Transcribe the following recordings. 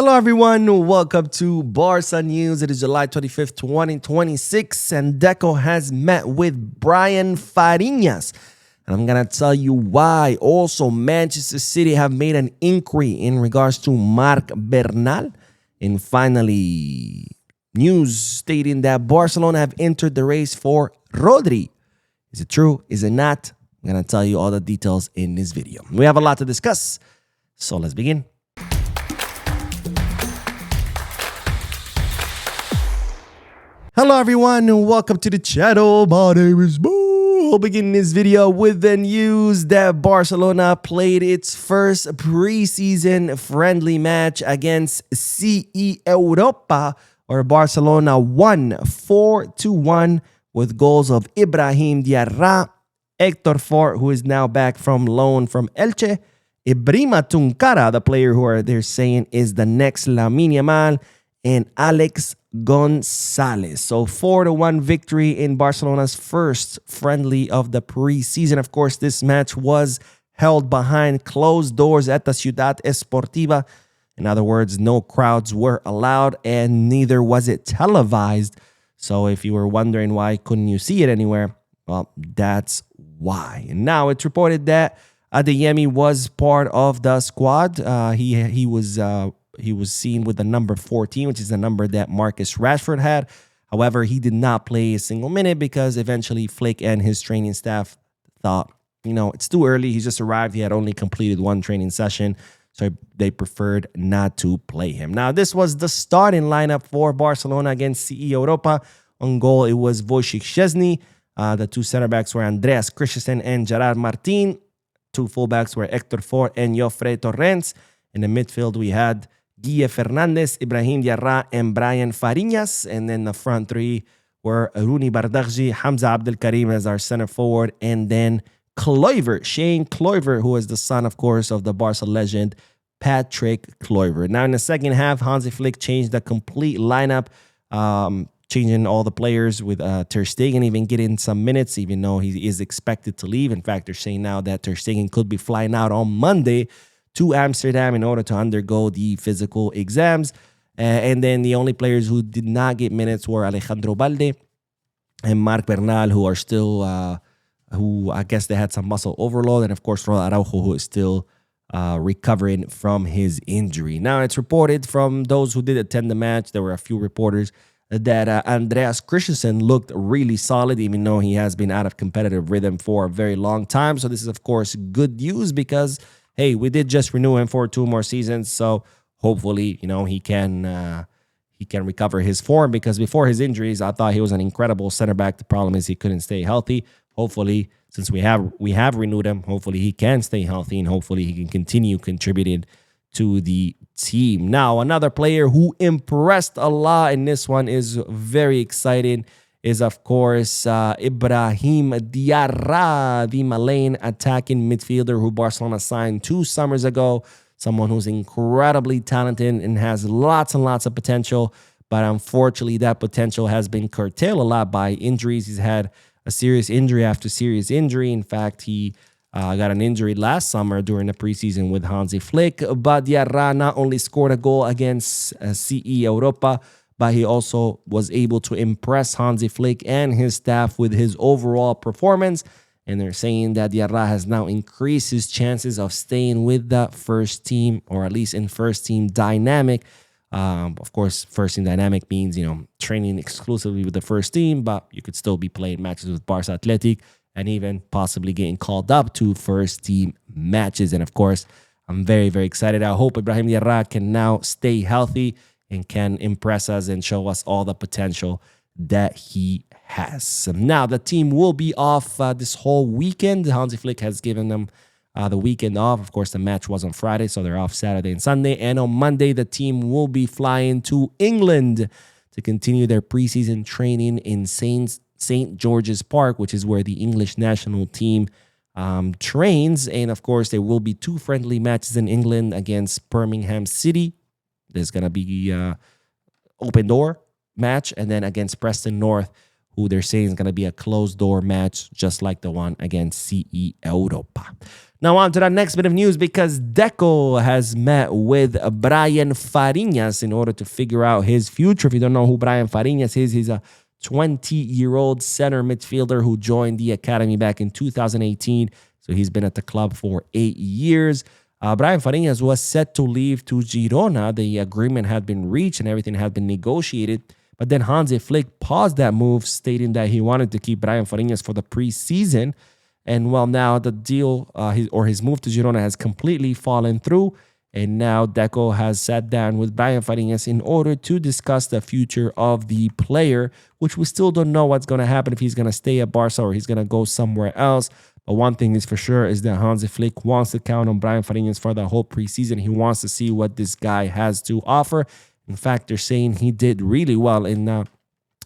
Hello, everyone. Welcome to Barca News. It is July 25th, 2026, and Deco has met with Brian Farinas. And I'm going to tell you why. Also, Manchester City have made an inquiry in regards to Marc Bernal. And finally, news stating that Barcelona have entered the race for Rodri. Is it true? Is it not? I'm going to tell you all the details in this video. We have a lot to discuss, so let's begin. Hello everyone and welcome to the channel. My name is Boo. We'll begin this video with the news that Barcelona played its first preseason friendly match against CE Europa, where Barcelona won 4-1 with goals of Ibrahim Diarra, Héctor Fort, who is now back from loan from Elche, Ibrima Tunkara, the player who they're saying is the next Lamine Yamal, and Alex Gonzalez. So 4-1 victory in Barcelona's first friendly of the preseason. Of course, this match was held behind closed doors at the Ciudad Esportiva. In other words, no crowds were allowed and neither was it televised. So if you were wondering why couldn't you see it anywhere, well, that's why. And now it's reported that Adeyemi was part of the squad. He was seen with the number 14, which is the number that Marcus Rashford had. However, he did not play a single minute because eventually Flick and his training staff thought, it's too early. He just arrived. He had only completed one training session, so they preferred not to play him. Now, this was the starting lineup for Barcelona against CE Europa. On goal, it was Wojciech Szczesny. The two center backs were Andreas Christensen and Gerard Martin. Two fullbacks were Héctor Fort and Jofre Torrents. In the midfield, we had Guille Fernandez, Ibrahim Diarra, and Brian Farinas. And then the front three were Rooney Bardghji, Hamza Abdelkarim as our center forward, and then Shane Kluivert, who is the son, of course, of the Barca legend, Patrick Kluivert. Now, in the second half, Hansi Flick changed the complete lineup, changing all the players with Ter Stegen even getting some minutes, even though he is expected to leave. In fact, they're saying now that Ter Stegen could be flying out on Monday to Amsterdam in order to undergo the physical exams. And then the only players who did not get minutes were Alejandro Balde and Marc Bernal, who are still, who I guess they had some muscle overload. And of course, Ronald Araujo, who is still recovering from his injury. Now, it's reported from those who did attend the match, there were a few reporters, that Andreas Christensen looked really solid, even though he has been out of competitive rhythm for a very long time. So this is, of course, good news because, hey, we did just renew him for 2 more seasons, so hopefully, he can recover his form, because before his injuries, I thought he was an incredible center back. The problem is he couldn't stay healthy. Hopefully, since we have renewed him, hopefully he can stay healthy and hopefully he can continue contributing to the team. Now, another player who impressed a lot in this one is very exciting, is, of course, Ibrahim Diarra, the Malayan attacking midfielder who Barcelona signed 2 summers ago. Someone who's incredibly talented and has lots and lots of potential. But unfortunately, that potential has been curtailed a lot by injuries. He's had a serious injury after serious injury. In fact, he got an injury last summer during the preseason with Hansi Flick. But Diarra not only scored a goal against CE Europa, but he also was able to impress Hansi Flick and his staff with his overall performance. And they're saying that Diarra has now increased his chances of staying with the first team, or at least in first team dynamic. Of course, first team dynamic means, training exclusively with the first team, but you could still be playing matches with Barca Athletic and even possibly getting called up to first team matches. And of course, I'm very, very excited. I hope Ibrahim Diarra can now stay healthy and can impress us and show us all the potential that he has. Now, the team will be off this whole weekend. Hansi Flick has given them the weekend off. Of course, the match was on Friday, so they're off Saturday and Sunday. And on Monday, the team will be flying to England to continue their preseason training in St. George's Park, which is where the English national team trains. And of course, there will be 2 friendly matches in England against Birmingham City. There's going to be open door match, and then against Preston North, who they're saying is going to be a closed door match, just like the one against CE Europa. Now on to the next bit of news, because Deco has met with Brian Farinas in order to figure out his future. If you don't know who Brian Farinas is, he's a 20-year-old center midfielder who joined the academy back in 2018. So he's been at the club for 8 years. Brian Farinas was set to leave to Girona. The agreement had been reached and everything had been negotiated. But then Hansi Flick paused that move, stating that he wanted to keep Brian Farinas for the preseason. And well, now the deal his move to Girona has completely fallen through. And now Deco has sat down with Brian Farinas in order to discuss the future of the player, which we still don't know what's going to happen, if he's going to stay at Barca or he's going to go somewhere else. But one thing is for sure is that Hansi Flick wants to count on Brian Farinas for the whole preseason. He wants to see what this guy has to offer. In fact, they're saying he did really well in a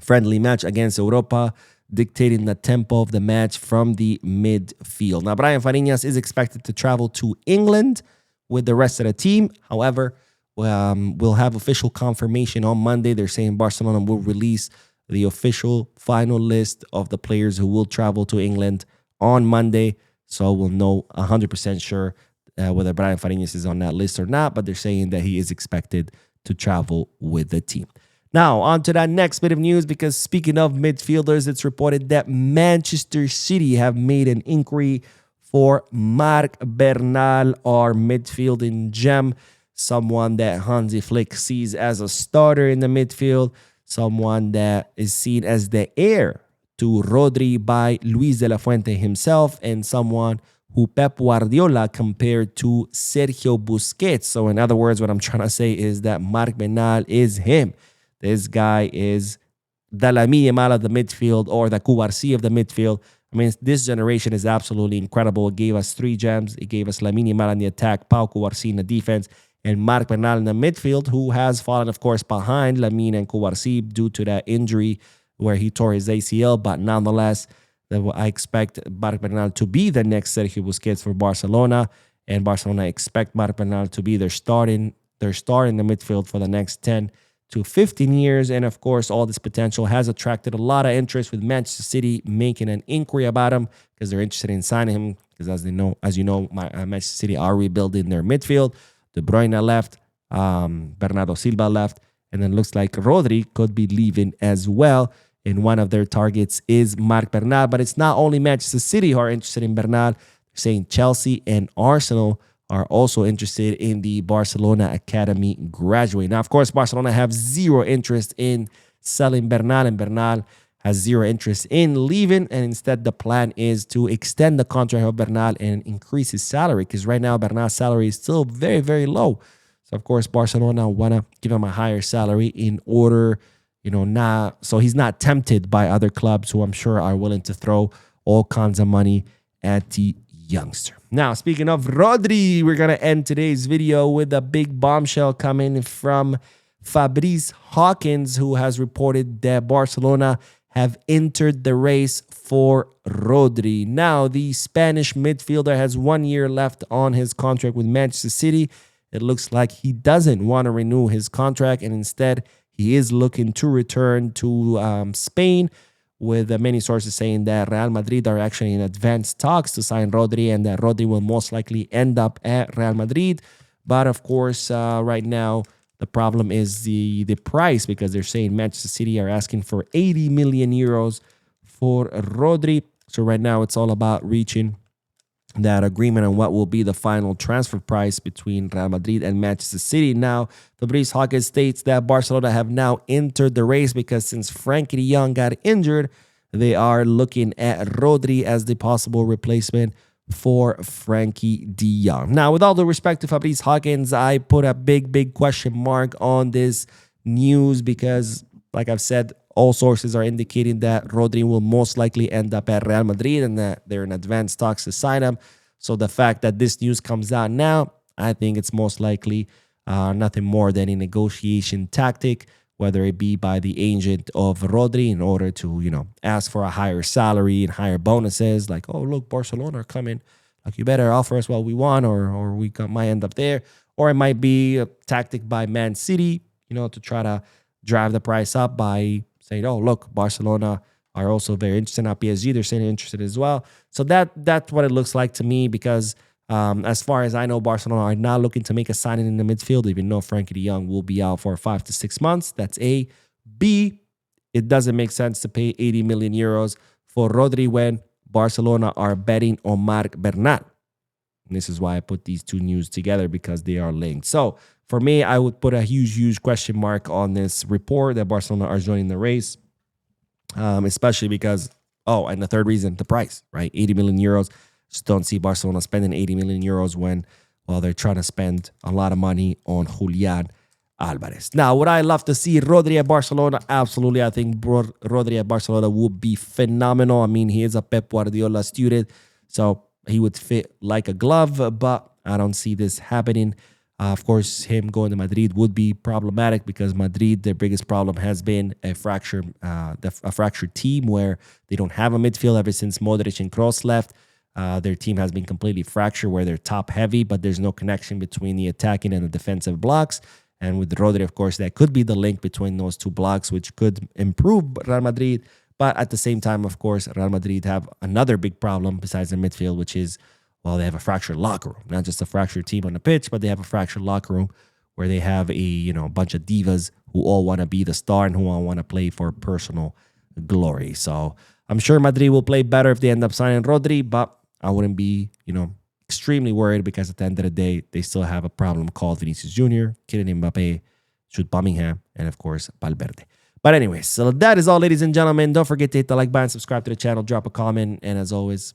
friendly match against Europa, dictating the tempo of the match from the midfield. Now, Brian Farinas is expected to travel to England with the rest of the team. However, we'll have official confirmation on Monday. They're saying Barcelona will release the official final list of the players who will travel to England on Monday. So we'll know 100% sure whether Brian Farinas is on that list or not. But they're saying that he is expected to travel with the team. Now, on to that next bit of news, because speaking of midfielders, it's reported that Manchester City have made an inquiry for Marc Bernal, our midfielding gem, someone that Hansi Flick sees as a starter in the midfield, someone that is seen as the heir to Rodri by Luis de la Fuente himself, and someone who Pep Guardiola compared to Sergio Busquets. So in other words, what I'm trying to say is that Marc Bernal is him. This guy is the Lamine Yamal of the midfield, or the Cubarsí of the midfield. I mean, this generation is absolutely incredible. It gave us 3 gems. It gave us Lamine Yamal in the attack, Pau Cubarsí in the defense, and Marc Bernal in the midfield, who has fallen, of course, behind Lamine and Cubarsí due to that injury where he tore his ACL. But nonetheless, I expect Marc Bernal to be the next Sergio Busquets for Barcelona, and Barcelona expect Marc Bernal to be their star in the midfield for the next 10 to 15 years. And of course, all this potential has attracted a lot of interest, with Manchester City making an inquiry about him because they're interested in signing him. Because as you know, Manchester City are rebuilding their midfield. De Bruyne left, Bernardo Silva left, and then looks like Rodri could be leaving as well. And one of their targets is Marc Bernal. But it's not only Manchester City who are interested in Bernal. They're saying Chelsea and Arsenal are also interested in the Barcelona Academy graduate. Now, of course, Barcelona have zero interest in selling Bernal, and Bernal has zero interest in leaving. And instead, the plan is to extend the contract of Bernal and increase his salary, because right now, Bernal's salary is still very, very low. So, of course, Barcelona want to give him a higher salary in order, so he's not tempted by other clubs who I'm sure are willing to throw all kinds of money at the youngster. Now, speaking of Rodri, we're going to end today's video with a big bombshell coming from Fabrice Hawkins, who has reported that Barcelona have entered the race for Rodri. Now, the Spanish midfielder has 1 year left on his contract with Manchester City. It looks like he doesn't want to renew his contract, and instead he is looking to return to Spain, with many sources saying that Real Madrid are actually in advanced talks to sign Rodri, and that Rodri will most likely end up at Real Madrid. But of course, right now, the problem is the price, because they're saying Manchester City are asking for 80 million euros for Rodri. So right now, it's all about reaching that agreement on what will be the final transfer price between Real Madrid and Manchester City. Now, Fabrice Hawkins states that Barcelona have now entered the race, because since Frankie de Jong got injured, they are looking at Rodri as the possible replacement for Frankie de Jong. Now, with all due respect to Fabrice Hawkins, I put a big question mark on this news, because, like I've said, all sources are indicating that Rodri will most likely end up at Real Madrid, and that they're in advanced talks to sign him. So the fact that this news comes out now, I think it's most likely nothing more than a negotiation tactic, whether it be by the agent of Rodri in order to, ask for a higher salary and higher bonuses. Like, oh, look, Barcelona are coming. Like, you better offer us what we want, or we might end up there. Or it might be a tactic by Man City, to try to drive the price up by saying, oh, look, Barcelona are also very interested. Now PSG, they're saying interested as well. So that's what it looks like to me, because As far as I know, Barcelona are not looking to make a signing in the midfield, even though Frankie de Jong will be out for 5 to 6 months. That's A. B, it doesn't make sense to pay 80 million euros for Rodri when Barcelona are betting on Marc Bernal. And this is why I put these two news together, because they are linked. So for me, I would put a huge question mark on this report that Barcelona are joining the race, especially because, and the third reason, the price, right? 80 million euros. Just don't see Barcelona spending 80 million euros when, well, they're trying to spend a lot of money on Julian Alvarez. Now, would I love to see Rodri at Barcelona? Absolutely. I think Rodri at Barcelona would be phenomenal. I mean, he is a Pep Guardiola student, so he would fit like a glove, but I don't see this happening. Of course, him going to Madrid would be problematic, because Madrid, their biggest problem has been a fractured team where they don't have a midfield ever since Modric and Kroos left. Their team has been completely fractured, where they're top heavy, but there's no connection between the attacking and the defensive blocks. And with Rodri, of course, that could be the link between those two blocks, which could improve Real Madrid. But at the same time, of course, Real Madrid have another big problem besides their midfield, which is, well, they have a fractured locker room. Not just a fractured team on the pitch, but they have a fractured locker room where they have a bunch of divas who all want to be the star and who all want to play for personal glory. So I'm sure Madrid will play better if they end up signing Rodri, but I wouldn't be, extremely worried, because at the end of the day, they still have a problem called Vinicius Jr., Kylian Mbappe, Jude Bellingham, and of course, Valverde. But anyways, so that is all, ladies and gentlemen. Don't forget to hit the like button, subscribe to the channel, drop a comment, and as always,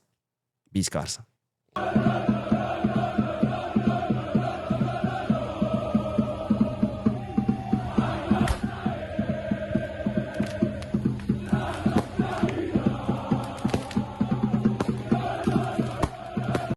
be scarsa.